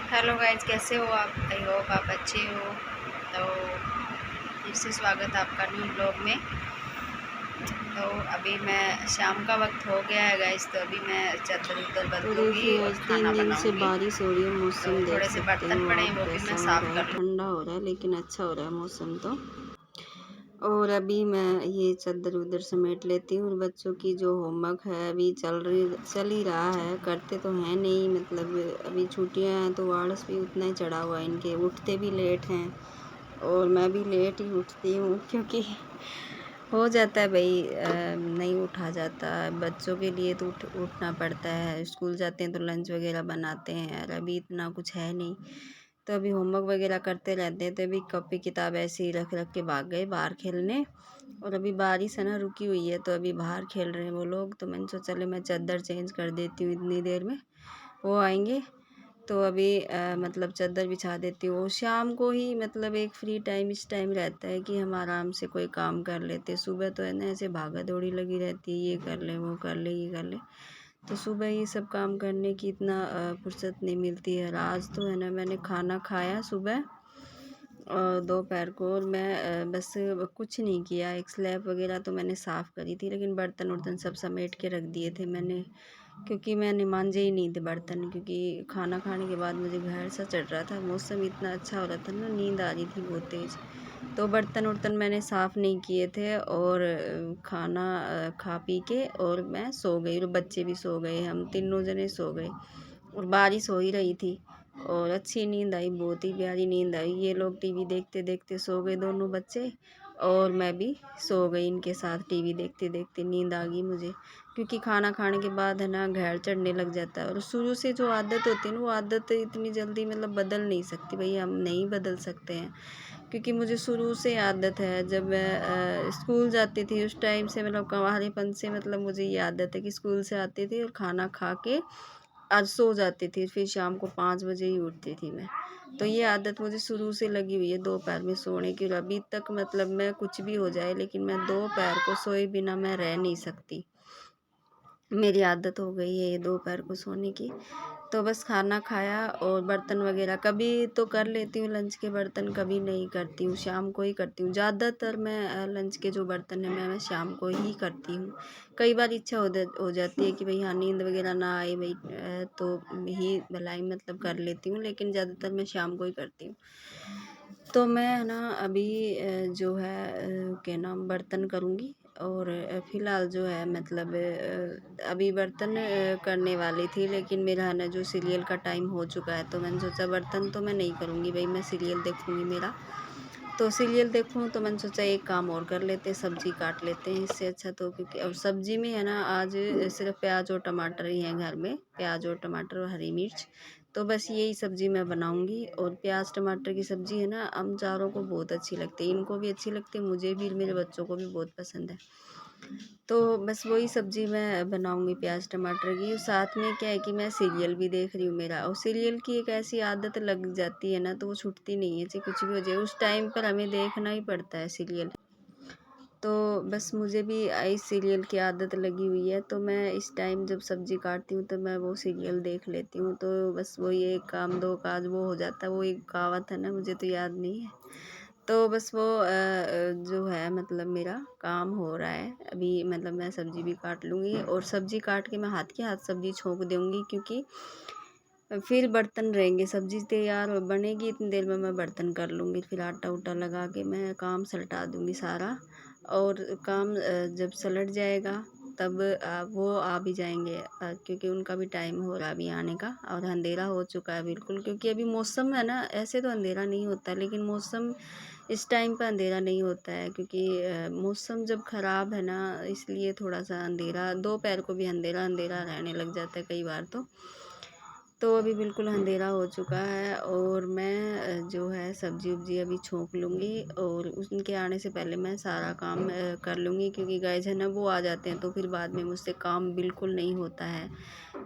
Hello guys, कैसे हो आप? आई होप आप अच्छे हो। तो फिर से स्वागत है आपका न्यू ब्लॉग में। तो अभी मैं शाम का वक्त हो गया है गाइज, तो अभी मैं चादर उधर तो बदलूँगी देखिए और आज खाना 3 दिन से बनाऊँगी। बारिश हो रही है। तो मौसम देख थोड़े से सकते बर्तन हो पड़े आप हैं, वो भी मैं कैसा हो साफ़ रहा है। कर लूँ। ठंडा हो रहा है लेकिन अच्छा हो रहा है मौसम तो। और अभी मैं ये चादर उधर समेट लेती हूँ। और बच्चों की जो होमवर्क है अभी चल ही रहा है, करते तो हैं नहीं। मतलब अभी छुट्टियां हैं तो आलस भी उतना ही चढ़ा हुआ है इनके, उठते भी लेट हैं। और मैं भी लेट ही उठती हूँ क्योंकि हो जाता है भाई, नहीं उठा जाता। बच्चों के लिए तो उठना पड़ता है, स्कूल जाते हैं तो लंच वगैरह बनाते हैं। और अभी इतना कुछ है नहीं, तो अभी होमवर्क वगैरह करते रहते हैं। तो अभी कॉपी किताब ऐसे ही रख रख के भाग गए बाहर खेलने। और अभी बारिश है ना, रुकी हुई है, तो अभी बाहर खेल रहे हैं वो लोग। तो मैंने सोचा चले मैं चादर चेंज कर देती हूँ, इतनी देर में वो आएंगे। तो अभी मतलब चादर बिछा देती हूँ। शाम को ही मतलब एक फ्री टाइम इस टाइम रहता है कि हम आराम से कोई काम कर लेते। सुबह तो है ना ऐसे भागा दौड़ी लगी रहती है, ये कर ले वो कर ले ये कर ले। तो सुबह ये सब काम करने की इतना फुर्सत नहीं मिलती है। आज तो है ना मैंने खाना खाया सुबह और दोपहर को। और मैं बस कुछ नहीं किया। एक स्लैब वगैरह तो मैंने साफ़ करी थी, लेकिन बर्तन वर्तन सब समेट के रख दिए थे मैंने, क्योंकि मैंने मांजे ही नहीं थे बर्तन। क्योंकि खाना खाने के बाद मुझे घर सा चढ़ रहा था, मौसम इतना अच्छा हो रहा था ना, नींद आ रही थी बहुत तेज़। तो बर्तन वर्तन मैंने साफ़ नहीं किए थे। और खाना खा पी के और मैं सो गई, और बच्चे भी सो गए, हम तीनों जने सो गए। और बारिश हो ही रही थी और अच्छी नींद आई, बहुत ही प्यारी नींद आई। ये लोग टीवी देखते देखते सो गए दोनों बच्चे, और मैं भी सो गई इनके साथ। टीवी देखते देखते नींद आ गई मुझे, क्योंकि खाना खाने के बाद है ना घर चढ़ने लग जाता है। और शुरू से जो आदत होती है ना, वो आदत इतनी जल्दी मतलब बदल नहीं सकती भाई, हम नहीं बदल सकते हैं। क्योंकि मुझे शुरू से आदत है, जब मैं स्कूल जाती थी उस टाइम से, मतलब कवारेपन से, मतलब मुझे ये आदत है कि स्कूल से आती थी और खाना खा के आज सो जाती थी, फिर शाम को 5 बजे ही उठती थी मैं। तो ये आदत मुझे शुरू से लगी हुई है दोपहर में सोने की। और अभी तक मतलब मैं कुछ भी हो जाए, लेकिन मैं दोपहर को सोए बिना मैं रह नहीं सकती। मेरी आदत हो गई है ये दोपहर को सोने की। तो बस खाना खाया और बर्तन वगैरह कभी तो कर लेती हूँ, लंच के बर्तन कभी नहीं करती हूँ, शाम को ही करती हूँ। ज़्यादातर मैं लंच के जो बर्तन है मैं शाम को ही करती हूँ। कई बार इच्छा हो जाती है कि भाई हाँ नींद वगैरह ना आए भाई, तो ही भलाई मतलब कर लेती हूँ, लेकिन ज़्यादातर मैं शाम को ही करती हूँ। तो मैं है ना अभी जो है क्या नाम बर्तन करूँगी। और फ़िलहाल जो है मतलब अभी बर्तन करने वाली थी, लेकिन मेरा है ना जो सीरियल का टाइम हो चुका है, तो मैंने सोचा बर्तन तो मैं नहीं करूँगी भाई, मैं सीरियल देखूँगी मेरा। तो सीरियल देखूँ तो मैंने सोचा एक काम और कर लेते हैं, सब्ज़ी काट लेते हैं इससे अच्छा। तो क्योंकि अब सब्ज़ी में है ना आज सिर्फ प्याज और टमाटर ही हैं घर में, प्याज और टमाटर और हरी मिर्च। तो बस यही सब्ज़ी मैं बनाऊँगी। और प्याज टमाटर की सब्ज़ी है ना हम चारों को बहुत अच्छी लगती है, इनको भी अच्छी लगती है, मुझे भी, मेरे बच्चों को भी बहुत पसंद है। तो बस वही सब्ज़ी मैं बनाऊँगी प्याज टमाटर की। साथ में क्या है कि मैं सीरियल भी देख रही हूँ मेरा, और सीरियल की एक ऐसी आदत लग जाती है ना, तो वो छूटती नहीं है, चाहे कुछ भी हो जाए उस टाइम पर हमें देखना ही पड़ता है सीरियल। तो बस मुझे भी इस सीरियल की आदत लगी हुई है, तो मैं इस टाइम जब सब्ज़ी काटती हूँ तो मैं वो सीरियल देख लेती हूँ। तो बस वही एक काम दो काज वो हो जाता है, वो एक कहावत है ना, मुझे तो याद नहीं है। तो बस वो जो है मतलब मेरा काम हो रहा है अभी। मतलब मैं सब्ज़ी भी काट लूँगी, और सब्ज़ी काट के मैं हाथ के हाथ सब्ज़ी छोंक दूँगी, क्योंकि फिर बर्तन रहेंगे। सब्ज़ी तैयार और बनेगी, इतनी देर में मैं बर्तन कर लूँगी, फिर आटा उटा लगा के मैं काम सलटा दूँगी सारा। और काम जब सलट जाएगा तब वो आ भी जाएंगे, क्योंकि उनका भी टाइम हो रहा है अभी आने का, और अंधेरा हो चुका है बिल्कुल। क्योंकि अभी मौसम है ना, ऐसे तो अंधेरा नहीं होता, लेकिन मौसम इस टाइम पर अंधेरा नहीं होता है, क्योंकि मौसम जब ख़राब है ना, इसलिए थोड़ा सा अंधेरा, दोपहर को भी अंधेरा अंधेरा रहने लग जाता है कई बार तो अभी बिल्कुल अंधेरा हो चुका है। और मैं जो है सब्ज़ी उब्जी अभी छोंक लूँगी, और उनके आने से पहले मैं सारा काम कर लूँगी, क्योंकि गाइस है ना वो आ जाते हैं तो फिर बाद में मुझसे काम बिल्कुल नहीं होता है।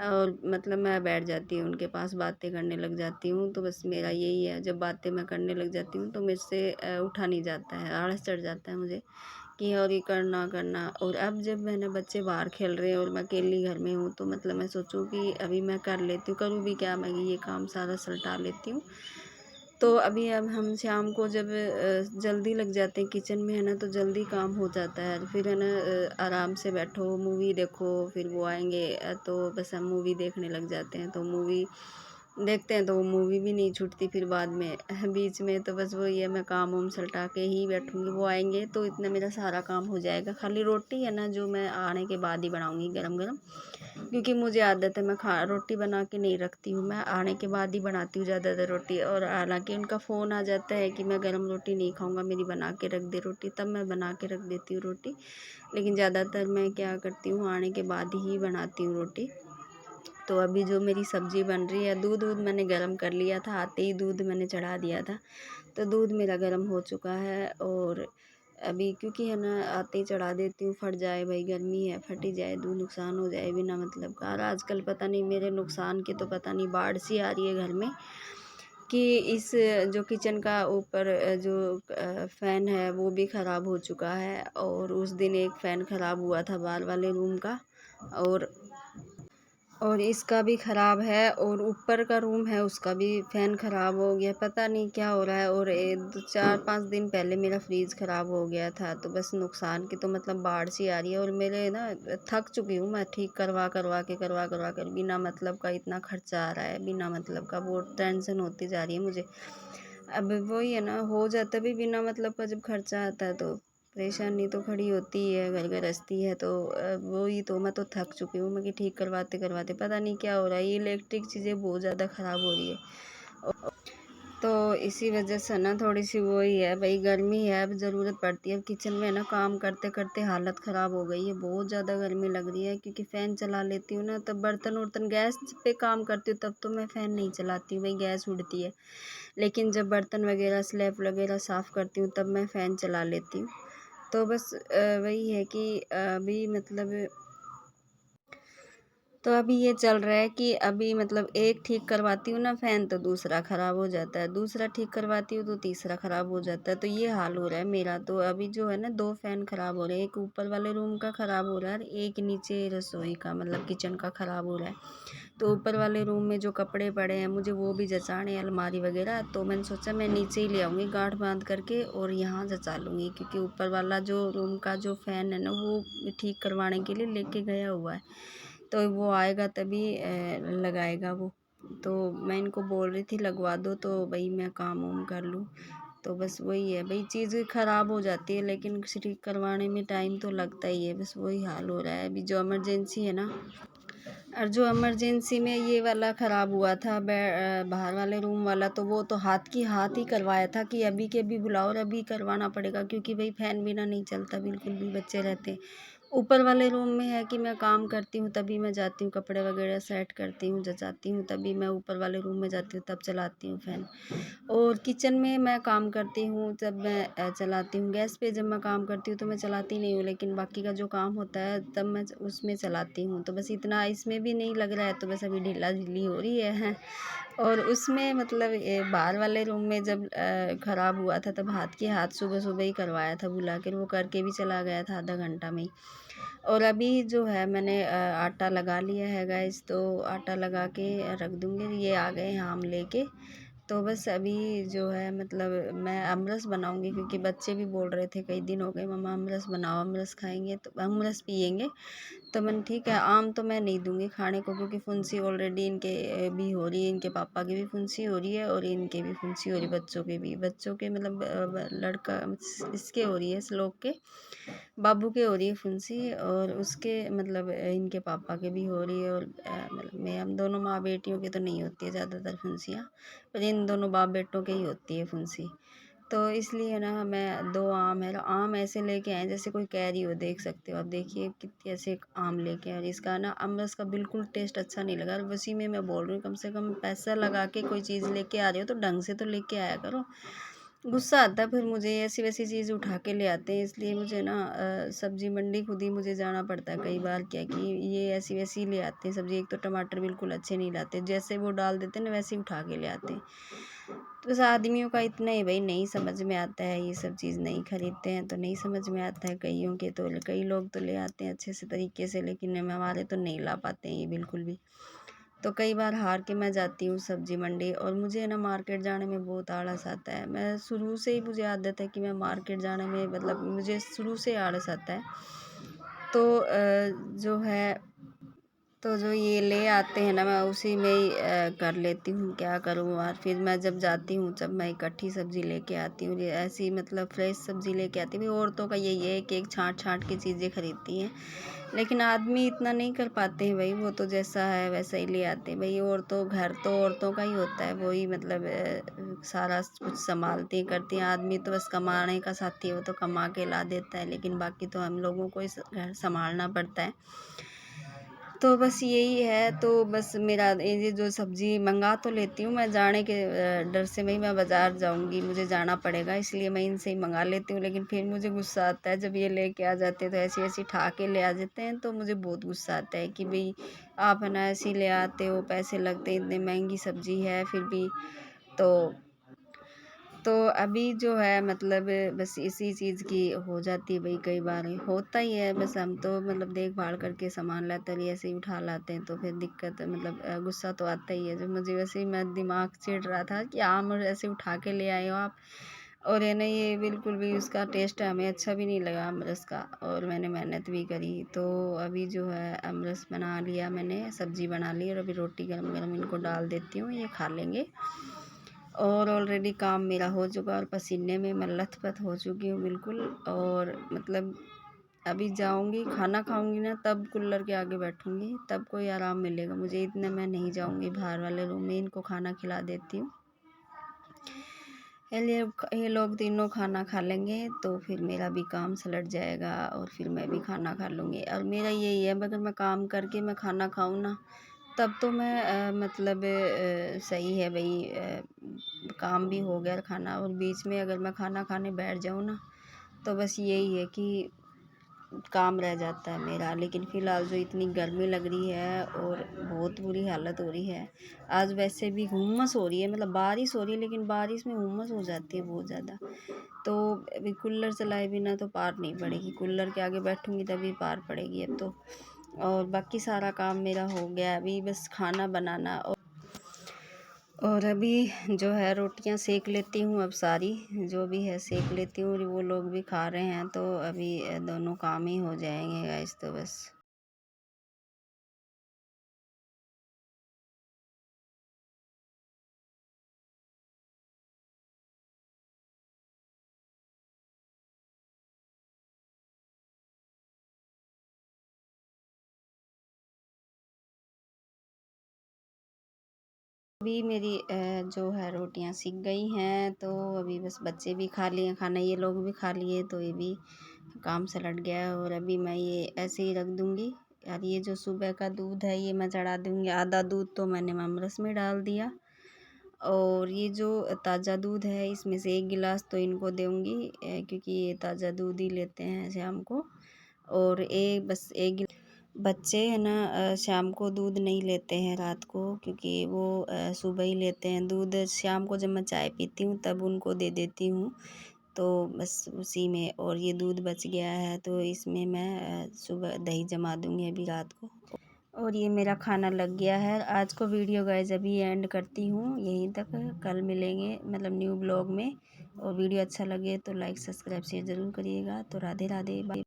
और मतलब मैं बैठ जाती हूँ उनके पास, बातें करने लग जाती हूँ। तो बस मेरा यही है, जब बातें मैं करने लग जाती हूँ तो मेरे से उठा नहीं जाता है, आलस चढ़ जाता है मुझे कि और ये करना करना। और अब जब मैंने बच्चे बाहर खेल रहे हैं और मैं अकेली घर में हूँ, तो मतलब मैं सोचूं कि अभी मैं कर लेती हूँ, करूँ भी क्या, मैं ये काम सारा सलटा लेती हूँ। तो अभी अब हम शाम को जब जल्दी लग जाते हैं किचन में, है ना, तो जल्दी काम हो जाता है। फिर है ना आराम से बैठो, मूवी देखो, फिर वो आएंगे तो बस हम मूवी देखने लग जाते हैं। तो मूवी देखते हैं तो वो मूवी भी नहीं छूटती फिर बाद में बीच में। तो बस वही है, मैं काम वाम सलटा के ही बैठूँगी, वो आएंगे तो इतना मेरा सारा काम हो जाएगा। खाली रोटी है ना जो मैं आने के बाद ही बनाऊँगी गरम गरम, क्योंकि मुझे आदत है, मैं खा रोटी बना के नहीं रखती हूँ, मैं आने के बाद ही बनाती हूँ ज़्यादातर रोटी। और हालांकि उनका फ़ोन आ जाता है कि मैं गरम रोटी नहीं खाऊंगा, मेरी बना के रख दे रोटी, तब मैं बना के रख देती हूँ रोटी। लेकिन ज़्यादातर मैं क्या करती हूँ, आने के बाद ही बनाती हूँ रोटी। तो अभी जो मेरी सब्ज़ी बन रही है, दूध मैंने गर्म कर लिया था, आते ही दूध मैंने चढ़ा दिया था, तो दूध मेरा गर्म हो चुका है। और अभी क्योंकि है ना आते ही चढ़ा देती हूँ, फट जाए भाई, गर्मी है, फट ही जाए, दूध नुकसान हो जाए बिना मतलब का। और आजकल पता नहीं मेरे नुकसान के तो पता नहीं बाढ़ सी आ रही है घर में, कि इस जो किचन का ऊपर जो फ़ैन है वो भी ख़राब हो चुका है। और उस दिन एक फ़ैन ख़राब हुआ था बाहर वाले रूम का, और इसका भी ख़राब है, और ऊपर का रूम है उसका भी फ़ैन ख़राब हो गया, पता नहीं क्या हो रहा है। और 4-5 दिन पहले मेरा फ्रीज़ ख़राब हो गया था। तो बस नुकसान की तो मतलब बाढ़ सी आ रही है। और मेरे ना थक चुकी हूँ मैं, ठीक करवा करवा कर बिना मतलब का इतना खर्चा आ रहा है, बिना मतलब का बहुत टेंशन होती जा रही है मुझे। अब वही है ना, हो जाता भी बिना मतलब का, जब खर्चा आता है तो परेशानी तो खड़ी होती ही है, घर गृहस्थी है। तो वही तो, मैं तो थक चुकी हूँ मैं कि ठीक करवाते करवाते पता नहीं क्या हो रहा है, ये इलेक्ट्रिक चीज़ें बहुत ज़्यादा ख़राब हो रही है। तो इसी वजह से ना थोड़ी सी वही है भाई, गर्मी है, अब ज़रूरत पड़ती है। अब किचन में ना काम करते करते हालत ख़राब हो गई है, बहुत ज़्यादा गर्मी लग रही है। क्योंकि फ़ैन चला लेती हूँ ना, तब बर्तन वर्तन, गैस पे काम करती हूँ तब तो मैं फ़ैन नहीं चलाती हूँ भाई, गैस उड़ती है। लेकिन जब बर्तन वगैरह स्लैब वगैरह साफ़ करती हूँ तब मैं फ़ैन चला लेती हूँ। तो बस वही है कि अभी मतलब, तो अभी ये चल रहा है कि अभी मतलब एक ठीक करवाती हूँ ना फ़ैन, तो दूसरा ख़राब हो जाता है, दूसरा ठीक करवाती हूँ तो तीसरा ख़राब हो जाता है। तो ये हाल हो रहा है मेरा। तो अभी जो है ना 2 फ़ैन ख़राब हो रहे हैं, एक ऊपर वाले रूम का ख़राब हो रहा है और एक नीचे रसोई का मतलब किचन का ख़राब हो रहा है। तो ऊपर वाले रूम में जो कपड़े पड़े हैं मुझे वो भी जचाने, अलमारी वगैरह, तो मैंने सोचा मैं नीचे ही ले आऊँगी गांठ बांध करके और यहाँ जचा लूँगी। क्योंकि ऊपर वाला जो रूम का जो फ़ैन है ना वो ठीक करवाने के लिए लेके गया हुआ है, तो वो आएगा तभी लगाएगा वो। तो मैं इनको बोल रही थी लगवा दो, तो भाई मैं काम वाम कर लूँ। तो बस वही है भाई, चीज़ ख़राब हो जाती है लेकिन ठीक करवाने में टाइम तो लगता ही है, बस वही हाल हो रहा है अभी। जो इमरजेंसी है ना, और जो इमरजेंसी में ये वाला ख़राब हुआ था बाहर वाले रूम वाला, तो वो तो हाथ ही करवाया था कि अभी के अभी बुलाओ और अभी करवाना पड़ेगा। क्योंकि भाई फ़ैन बिना नहीं चलता बिल्कुल भी, बच्चे रहते हैं। ऊपर वाले रूम में है कि मैं काम करती हूँ तभी मैं जाती हूँ, कपड़े वगैरह सेट करती हूँ, जचाती हूँ, तभी मैं ऊपर वाले रूम में जाती हूँ, तब चलाती हूँ फ़ैन। और किचन में मैं काम करती हूँ तब मैं चलाती हूँ। गैस पे जब मैं काम करती हूँ तो मैं चलाती नहीं हूँ, लेकिन बाकी का जो काम होता है तब मैं उसमें चलाती हूँ। तो बस इतना इसमें भी नहीं लग रहा है, तो बस अभी ढीला-ढीली हो रही है। और उसमें मतलब बाहर वाले रूम में जब ख़राब हुआ था तब हाथ सुबह-सुबह ही करवाया था बुला के, वो करके भी चला गया था आधा घंटा में ही। और अभी जो है मैंने आटा लगा लिया है गाइस, तो आटा लगा के रख दूँगी। ये आ गए हैं आम लेके। तो बस अभी जो है मतलब मैं अमरस बनाऊँगी, क्योंकि बच्चे भी बोल रहे थे कई दिन हो गए मम्मा अमरस बनाओ, अमरस खाएँगे, तो अमरस पिएँगे। तो मैंने ठीक है, आम तो मैं नहीं दूँगी खाने को, क्योंकि फुंसी ऑलरेडी इनके भी हो रही है, इनके पापा की भी फुंसी हो रही है और इनके भी फुंसी हो रही है, बच्चों के मतलब लड़का इसके हो रही है, श्लोक के बाबू के हो रही है फुंसी, और उसके मतलब इनके पापा के भी हो रही है। और मतलब मैं हम दोनों माँ बेटियों के तो नहीं होती है ज़्यादातर फुंसियाँ, पर इन दोनों बाप बेटों के ही होती है फुंसी। तो इसलिए ना मैं 2 आम है, आम ऐसे लेके आए जैसे कोई कैरी हो, देख सकते हो आप, देखिए कितने ऐसे आम लेके आए। और इसका ना अमरस का बिल्कुल टेस्ट अच्छा नहीं लगा, और उसी में मैं बोल रही हूँ कम से कम पैसा लगा के कोई चीज़ लेके आ रही हो तो ढंग से तो लेके आया करो। गुस्सा आता है फिर मुझे, ऐसी वैसी चीज़ उठा के ले आते हैं, इसलिए मुझे ना सब्ज़ी मंडी खुद ही मुझे जाना पड़ता है कई बार। क्या कि ये ऐसी वैसी ले आते हैं सब्ज़ी, एक तो टमाटर बिल्कुल अच्छे नहीं लाते, जैसे वो डाल देते हैं ना वैसे ही उठा के ले आते हैं। तो बस आदमियों का इतना ही भाई, नहीं समझ में आता है, ये सब चीज़ नहीं खरीदते हैं तो नहीं समझ में आता है। कईयों के तो, कई लोग तो ले आते हैं अच्छे से तरीके से, लेकिन हमारे तो नहीं ला पाते हैं ये बिल्कुल भी। तो कई बार हार के मैं जाती हूँ सब्जी मंडी, और मुझे ना मार्केट जाने में बहुत आलस आता है। मैं शुरू से ही, मुझे आदत है कि मैं मार्केट जाने में, मतलब मुझे शुरू से आलस आता है। तो जो है, तो जो ये ले आते हैं ना, मैं उसी में ही कर लेती हूँ, क्या करूँ। और फिर मैं जब जाती हूँ, जब मैं इकट्ठी सब्ज़ी लेके आती हूँ, ये ऐसी मतलब फ्रेश सब्ज़ी लेके आती हूँ। औरतों का यही है कि एक छाँट छाँट की चीज़ें खरीदती हैं, लेकिन आदमी इतना नहीं कर पाते हैं भाई। वो तो जैसा है वैसा ही ले आते हैं भाई। औरतों, घर तो औरतों का ही होता है, वही मतलब सारा कुछ संभालती हैं, करती हैं। आदमी तो बस कमाने का साथी है, वो तो कमा के ला देता है, लेकिन बाकी तो हम लोगों को ही घर संभालना पड़ता है। तो बस यही है। तो बस मेरा ये जो सब्ज़ी मंगा तो लेती हूँ मैं, जाने के डर से भाई, मैं बाज़ार जाऊँगी, मुझे जाना पड़ेगा, इसलिए मैं इनसे ही मंगा लेती हूँ। लेकिन फिर मुझे गुस्सा आता है जब ये लेके आ जाते हैं, तो ऐसी-ऐसी ठा के ले आ जाते हैं, तो मुझे बहुत गुस्सा आता है कि भई आप है ना ऐसे ही ले आते हो, पैसे लगते हैं, इतनी महंगी सब्ज़ी है फिर भी। तो तो अभी जो है मतलब बस इसी चीज़ की हो जाती है भाई, कई बार होता ही है। बस हम तो मतलब देखभाल करके सामान लाते हैं, ऐसे ही उठा लाते हैं, तो फिर दिक्कत मतलब गुस्सा तो आता ही है। जो मुझे वैसे ही, मैं दिमाग चिढ़ रहा था कि आम ऐसे उठा के ले आए हो आप, और है ना ये बिल्कुल भी उसका टेस्ट हमें अच्छा भी नहीं लगा अमरस का, और मैंने मेहनत भी करी। तो अभी जो है अमरस बना लिया मैंने, सब्ज़ी बना ली, और अभी रोटी गरम गरम इनको डाल देती हूँ, ये खा लेंगे। और ऑलरेडी काम मेरा हो चुका, और पसीने में मैं लथपथ हो चुकी हूँ बिल्कुल। और मतलब अभी जाऊँगी, खाना खाऊँगी ना, तब कूलर के आगे बैठूँगी, तब कोई आराम मिलेगा मुझे। इतने मैं नहीं जाऊँगी बाहर वाले रूम में, इनको खाना खिला देती हूँ। ये लोग तीनों खाना खा लेंगे, तो फिर मेरा भी काम सलट जाएगा, और फिर मैं भी खाना खा लूँगी। और मेरा यही है, अगर मैं काम करके मैं खाना खाऊँ ना, तब तो मैं मतलब सही है भई, काम भी हो गया खाना। और बीच में अगर मैं खाना खाने बैठ जाऊँ ना, तो बस यही है कि काम रह जाता है मेरा। लेकिन फ़िलहाल जो इतनी गर्मी लग रही है, और बहुत बुरी हालत हो रही है। आज वैसे भी हुम्मस हो रही है, मतलब बारिश हो रही है, लेकिन बारिश में हुम्मस हो जाती है बहुत ज़्यादा। तो अभी कूलर चलाए बिना तो पार नहीं पड़ेगी, कूलर के आगे बैठूँगी तभी पार पड़ेगी अब तो। और बाकी सारा काम मेरा हो गया, अभी बस खाना बनाना। और अभी जो है रोटियां सेक लेती हूँ, अब सारी जो भी है सेक लेती हूँ, और वो लोग भी खा रहे हैं, तो अभी दोनों काम ही हो जाएंगे गाइस, तो बस। अभी मेरी जो है रोटियां सिक गई हैं, तो अभी बस बच्चे भी खा लिए खाना, ये लोग भी खा लिए, तो ये भी काम सलट गया है। और अभी मैं ये ऐसे ही रख दूँगी। और ये जो सुबह का दूध है, ये मैं चढ़ा दूँगी। आधा दूध तो मैंने अमरस में डाल दिया, और ये जो ताज़ा दूध है, इसमें से 1 गिलास तो इनको दूँगी, क्योंकि ये ताज़ा दूध ही लेते हैं शाम को। और एक बस 1 गिलास, बच्चे है ना शाम को दूध नहीं लेते हैं रात को, क्योंकि वो सुबह ही लेते हैं दूध। शाम को जब मैं चाय पीती हूँ तब उनको दे देती हूँ, तो बस उसी में। और ये दूध बच गया है, तो इसमें मैं सुबह दही जमा दूँगी अभी रात को। और ये मेरा खाना लग गया है। आज को वीडियो गाइस अभी एंड करती हूँ यहीं तक। कल मिलेंगे मतलब न्यू ब्लॉग में। और वीडियो अच्छा लगे तो लाइक सब्सक्राइब शेयर ज़रूर करिएगा। तो राधे राधे, बाय।